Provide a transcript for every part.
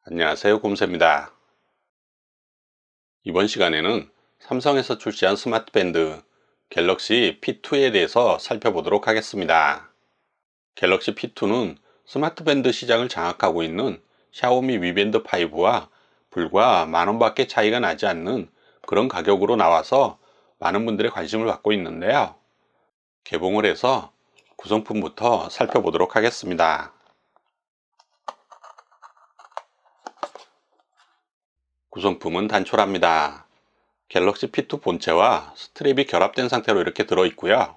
안녕하세요, 곰새입니다. 이번 시간에는 삼성에서 출시한 스마트밴드 갤럭시 P2에 대해서 살펴보도록 하겠습니다. 갤럭시 P2는 스마트밴드 시장을 장악하고 있는 샤오미 미밴드 5와 불과 만원밖에 차이가 나지 않는 그런 가격으로 나와서 많은 분들의 관심을 받고 있는데요. 개봉을 해서 구성품부터 살펴보도록 하겠습니다. 구성품은 단촐합니다. 갤럭시 P2 본체와 스트랩이 결합된 상태로 이렇게 들어있고요.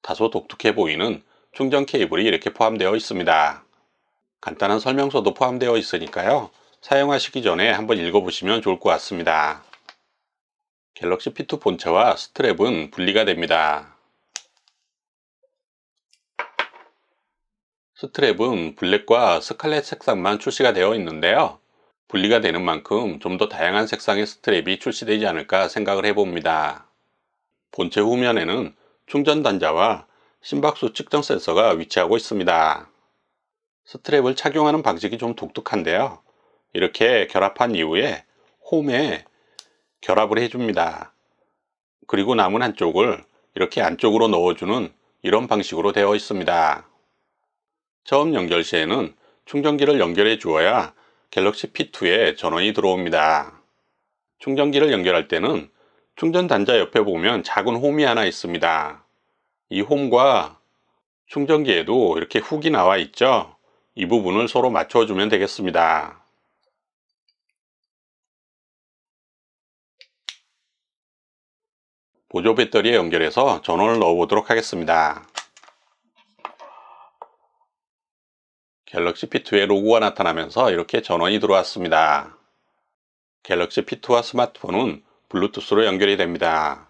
다소 독특해 보이는 충전 케이블이 이렇게 포함되어 있습니다. 간단한 설명서도 포함되어 있으니까요. 사용하시기 전에 한번 읽어보시면 좋을 것 같습니다. 갤럭시 P2 본체와 스트랩은 분리가 됩니다. 스트랩은 블랙과 스칼렛 색상만 출시가 되어 있는데요. 분리가 되는 만큼 좀 더 다양한 색상의 스트랩이 출시되지 않을까 생각을 해봅니다. 본체 후면에는 충전 단자와 심박수 측정 센서가 위치하고 있습니다. 스트랩을 착용하는 방식이 좀 독특한데요. 이렇게 결합한 이후에 홈에 결합을 해줍니다. 그리고 남은 한쪽을 이렇게 안쪽으로 넣어주는 이런 방식으로 되어 있습니다. 처음 연결 시에는 충전기를 연결해 주어야 갤럭시 P2에 전원이 들어옵니다. 충전기를 연결할 때는 충전 단자 옆에 보면 작은 홈이 하나 있습니다. 이 홈과 충전기에도 이렇게 훅이 나와 있죠. 이 부분을 서로 맞춰주면 되겠습니다. 보조 배터리에 연결해서 전원을 넣어 보도록 하겠습니다. 갤럭시 P2의 로고가 나타나면서 이렇게 전원이 들어왔습니다. 갤럭시 P2와 스마트폰은 블루투스로 연결이 됩니다.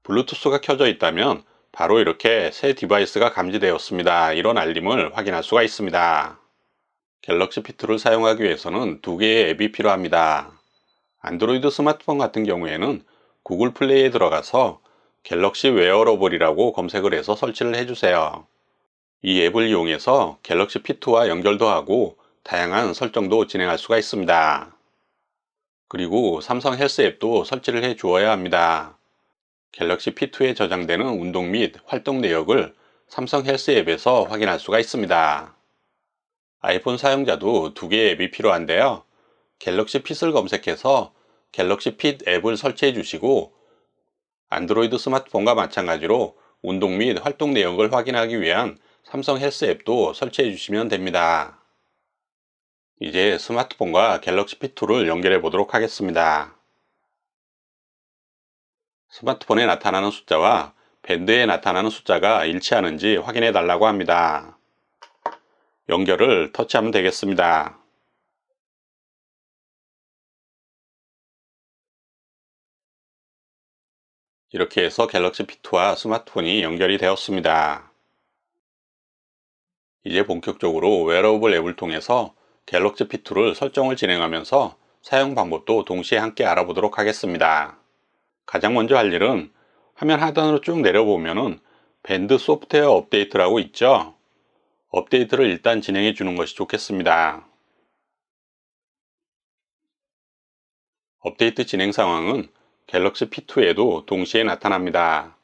블루투스가 켜져 있다면 바로 이렇게 새 디바이스가 감지되었습니다. 이런 알림을 확인할 수가 있습니다. 갤럭시 P2를 사용하기 위해서는 두 개의 앱이 필요합니다. 안드로이드 스마트폰 같은 경우에는 구글 플레이에 들어가서 갤럭시 웨어러블이라고 검색을 해서 설치를 해주세요. 이 앱을 이용해서 갤럭시 P2와 연결도 하고 다양한 설정도 진행할 수가 있습니다. 그리고 삼성 헬스 앱도 설치를 해 주어야 합니다. 갤럭시 P2에 저장되는 운동 및 활동 내역을 삼성 헬스 앱에서 확인할 수가 있습니다. 아이폰 사용자도 두 개의 앱이 필요한데요. 갤럭시 핏을 검색해서 갤럭시 핏 앱을 설치해 주시고 안드로이드 스마트폰과 마찬가지로 운동 및 활동 내역을 확인하기 위한 삼성 헬스 앱도 설치해 주시면 됩니다. 이제 스마트폰과 갤럭시 P2를 연결해 보도록 하겠습니다. 스마트폰에 나타나는 숫자와 밴드에 나타나는 숫자가 일치하는지 확인해 달라고 합니다. 연결을 터치하면 되겠습니다. 이렇게 해서 갤럭시 P2와 스마트폰이 연결이 되었습니다. 이제 본격적으로 웨어러블 앱을 통해서 갤럭시 P2를 설정을 진행하면서 사용 방법도 동시에 함께 알아보도록 하겠습니다. 가장 먼저 할 일은 화면 하단으로 쭉 내려보면은 밴드 소프트웨어 업데이트라고 있죠. 업데이트를 일단 진행해 주는 것이 좋겠습니다. 업데이트 진행 상황은 갤럭시 P2에도 동시에 나타납니다.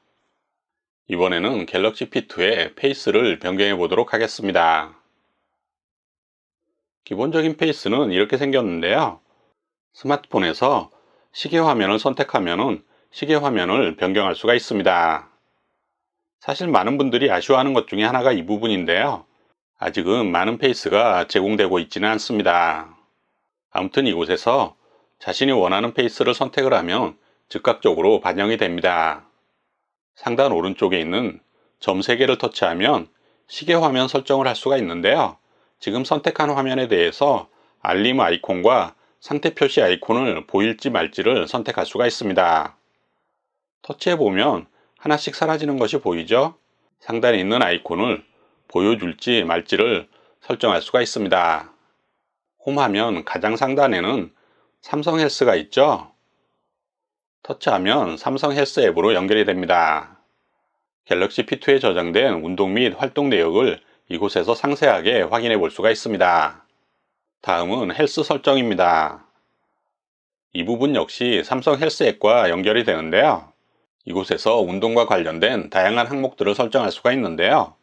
이번에는 갤럭시 P2의 페이스를 변경해 보도록 하겠습니다. 기본적인 페이스는 이렇게 생겼는데요. 스마트폰에서 시계 화면을 선택하면 시계 화면을 변경할 수가 있습니다. 사실 많은 분들이 아쉬워하는 것 중에 하나가 이 부분인데요. 아직은 많은 페이스가 제공되고 있지는 않습니다. 아무튼 이곳에서 자신이 원하는 페이스를 선택을 하면 즉각적으로 반영이 됩니다. 상단 오른쪽에 있는 점 3개를 터치하면 시계 화면 설정을 할 수가 있는데요. 지금 선택한 화면에 대해서 알림 아이콘과 상태 표시 아이콘을 보일지 말지를 선택할 수가 있습니다. 터치해 보면 하나씩 사라지는 것이 보이죠? 상단에 있는 아이콘을 보여줄지 말지를 설정할 수가 있습니다. 홈 화면 가장 상단에는 삼성 헬스가 있죠? 터치하면 삼성 헬스 앱으로 연결이 됩니다. 갤럭시 P2에 저장된 운동 및 활동 내역을 이곳에서 상세하게 확인해 볼 수가 있습니다. 다음은 헬스 설정입니다. 이 부분 역시 삼성 헬스 앱과 연결이 되는데요. 이곳에서 운동과 관련된 다양한 항목들을 설정할 수가 있는데요.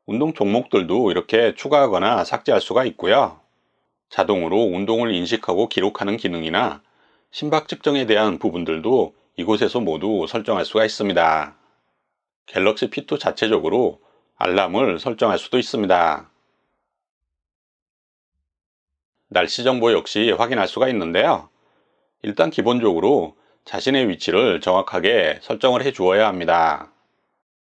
운동 종목들도 이렇게 추가하거나 삭제할 수가 있고요. 자동으로 운동을 인식하고 기록하는 기능이나 심박 측정에 대한 부분들도 이곳에서 모두 설정할 수가 있습니다. 갤럭시 P2 자체적으로 알람을 설정할 수도 있습니다. 날씨 정보 역시 확인할 수가 있는데요. 일단 기본적으로 자신의 위치를 정확하게 설정을 해 주어야 합니다.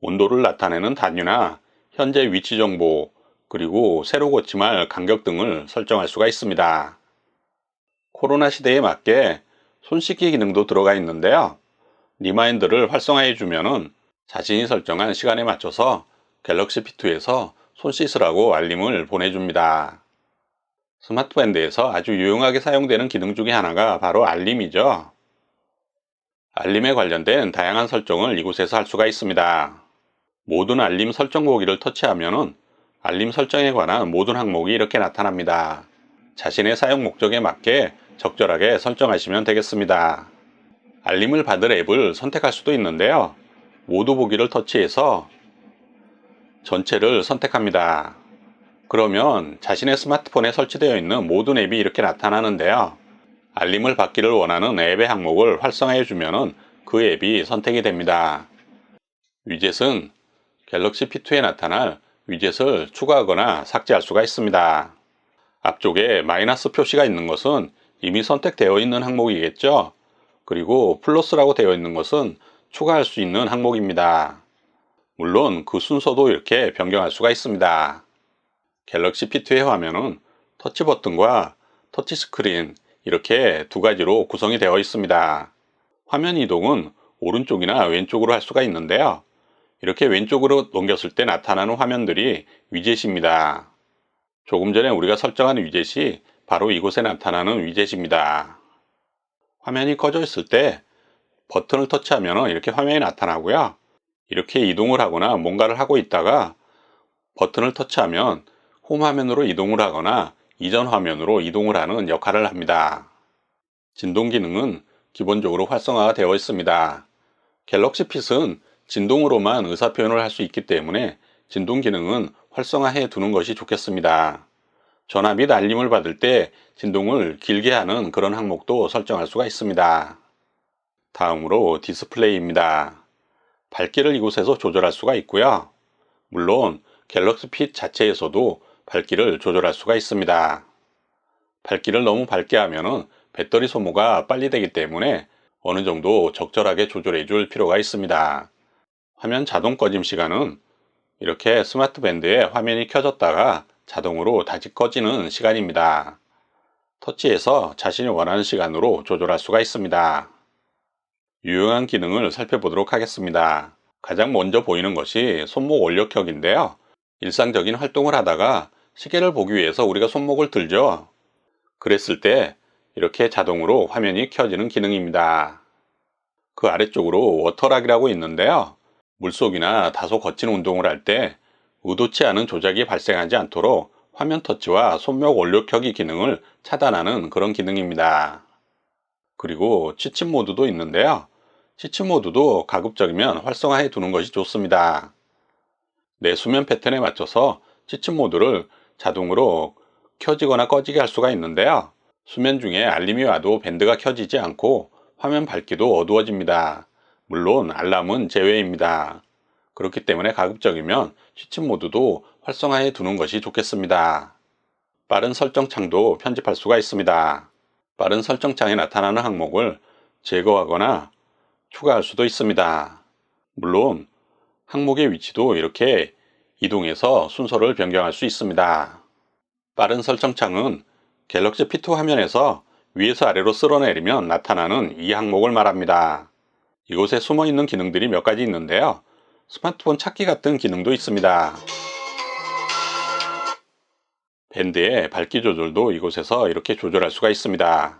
온도를 나타내는 단위나 현재 위치 정보, 그리고 새로 고침할 간격 등을 설정할 수가 있습니다. 코로나 시대에 맞게 손 씻기 기능도 들어가 있는데요. 리마인드를 활성화해 주면은 자신이 설정한 시간에 맞춰서 갤럭시 P2에서 손 씻으라고 알림을 보내줍니다. 스마트밴드에서 아주 유용하게 사용되는 기능 중에 하나가 바로 알림이죠. 알림에 관련된 다양한 설정을 이곳에서 할 수가 있습니다. 모든 알림 설정 보기를 터치하면 알림 설정에 관한 모든 항목이 이렇게 나타납니다. 자신의 사용 목적에 맞게 적절하게 설정하시면 되겠습니다. 알림을 받을 앱을 선택할 수도 있는데요. 모두 보기를 터치해서 전체를 선택합니다. 그러면 자신의 스마트폰에 설치되어 있는 모든 앱이 이렇게 나타나는데요. 알림을 받기를 원하는 앱의 항목을 활성화해 주면 그 앱이 선택이 됩니다. 위젯은 갤럭시 P2에 나타날 위젯을 추가하거나 삭제할 수가 있습니다. 앞쪽에 마이너스 표시가 있는 것은 이미 선택되어 있는 항목이겠죠. 그리고 플러스라고 되어 있는 것은 추가할 수 있는 항목입니다. 물론 그 순서도 이렇게 변경할 수가 있습니다. 갤럭시 P2의 화면은 터치 버튼과 터치 스크린 이렇게 두 가지로 구성이 되어 있습니다. 화면 이동은 오른쪽이나 왼쪽으로 할 수가 있는데요. 이렇게 왼쪽으로 넘겼을 때 나타나는 화면들이 위젯입니다. 조금 전에 우리가 설정한 위젯이 바로 이곳에 나타나는 위젯입니다. 화면이 꺼져 있을 때 버튼을 터치하면 이렇게 화면이 나타나고요. 이렇게 이동을 하거나 뭔가를 하고 있다가 버튼을 터치하면 홈 화면으로 이동을 하거나 이전 화면으로 이동을 하는 역할을 합니다. 진동 기능은 기본적으로 활성화가 되어 있습니다. 갤럭시 핏은 진동으로만 의사표현을 할 수 있기 때문에 진동 기능은 활성화해 두는 것이 좋겠습니다. 전화 및 알림을 받을 때 진동을 길게 하는 그런 항목도 설정할 수가 있습니다. 다음으로 디스플레이입니다. 밝기를 이곳에서 조절할 수가 있고요. 물론 갤럭시 핏 자체에서도 밝기를 조절할 수가 있습니다. 밝기를 너무 밝게 하면 배터리 소모가 빨리 되기 때문에 어느 정도 적절하게 조절해 줄 필요가 있습니다. 화면 자동 꺼짐 시간은 이렇게 스마트 밴드에 화면이 켜졌다가 자동으로 다시 꺼지는 시간입니다. 터치해서 자신이 원하는 시간으로 조절할 수가 있습니다. 유용한 기능을 살펴보도록 하겠습니다. 가장 먼저 보이는 것이 손목 원력혁인데요. 일상적인 활동을 하다가 시계를 보기 위해서 우리가 손목을 들죠. 그랬을 때 이렇게 자동으로 화면이 켜지는 기능입니다. 그 아래쪽으로 워터락이라고 있는데요. 물속이나 다소 거친 운동을 할 때 의도치 않은 조작이 발생하지 않도록 화면 터치와 손목 원력켜기 기능을 차단하는 그런 기능입니다. 그리고 취침 모드도 있는데요. 취침 모드도 가급적이면 활성화해 두는 것이 좋습니다. 내 수면 패턴에 맞춰서 취침 모드를 자동으로 켜지거나 꺼지게 할 수가 있는데요. 수면 중에 알림이 와도 밴드가 켜지지 않고 화면 밝기도 어두워집니다. 물론 알람은 제외입니다. 그렇기 때문에 가급적이면 취침 모드도 활성화해 두는 것이 좋겠습니다. 빠른 설정 창도 편집할 수가 있습니다. 빠른 설정 창에 나타나는 항목을 제거하거나 추가할 수도 있습니다. 물론 항목의 위치도 이렇게 이동해서 순서를 변경할 수 있습니다. 빠른 설정 창은 갤럭시 P2 화면에서 위에서 아래로 쓸어내리면 나타나는 이 항목을 말합니다. 이곳에 숨어 있는 기능들이 몇 가지 있는데요. 스마트폰 찾기 같은 기능도 있습니다. 밴드의 밝기 조절도 이곳에서 이렇게 조절할 수가 있습니다.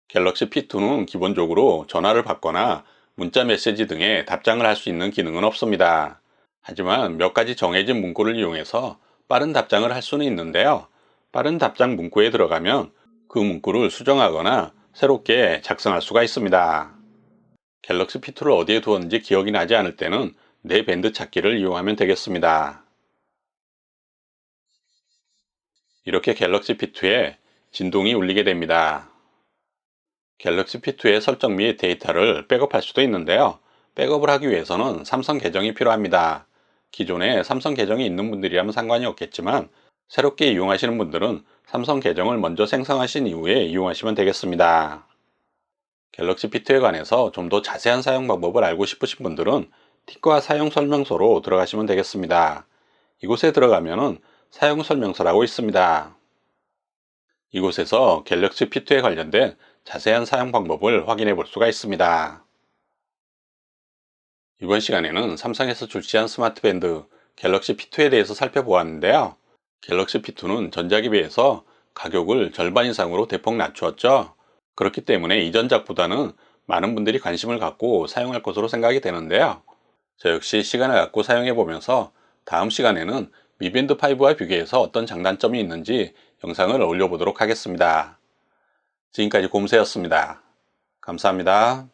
갤럭시 P2는 기본적으로 전화를 받거나 문자 메시지 등에 답장을 할 수 있는 기능은 없습니다. 하지만 몇 가지 정해진 문구를 이용해서 빠른 답장을 할 수는 있는데요. 빠른 답장 문구에 들어가면 그 문구를 수정하거나 새롭게 작성할 수가 있습니다. 갤럭시 P2를 어디에 두었는지 기억이 나지 않을 때는 내 밴드 찾기를 이용하면 되겠습니다. 이렇게 갤럭시 P2에 진동이 울리게 됩니다. 갤럭시 P2의 설정 및 데이터를 백업할 수도 있는데요. 백업을 하기 위해서는 삼성 계정이 필요합니다. 기존에 삼성 계정이 있는 분들이라면 상관이 없겠지만 새롭게 이용하시는 분들은 삼성 계정을 먼저 생성하신 이후에 이용하시면 되겠습니다. 갤럭시 P2에 관해서 좀 더 자세한 사용 방법을 알고 싶으신 분들은 팁과 사용 설명서로 들어가시면 되겠습니다. 이곳에 들어가면은 사용 설명서라고 있습니다. 이곳에서 갤럭시 P2에 관련된 자세한 사용 방법을 확인해 볼 수가 있습니다. 이번 시간에는 삼성에서 출시한 스마트 밴드 갤럭시 P2에 대해서 살펴보았는데요. 갤럭시 P2는 전작에 비해서 가격을 절반 이상으로 대폭 낮추었죠. 그렇기 때문에 이전작보다는 많은 분들이 관심을 갖고 사용할 것으로 생각이 되는데요. 저 역시 시간을 갖고 사용해 보면서 다음 시간에는 Mi 밴드 5와 비교해서 어떤 장단점이 있는지 영상을 올려보도록 하겠습니다. 지금까지 곰새였습니다. 감사합니다.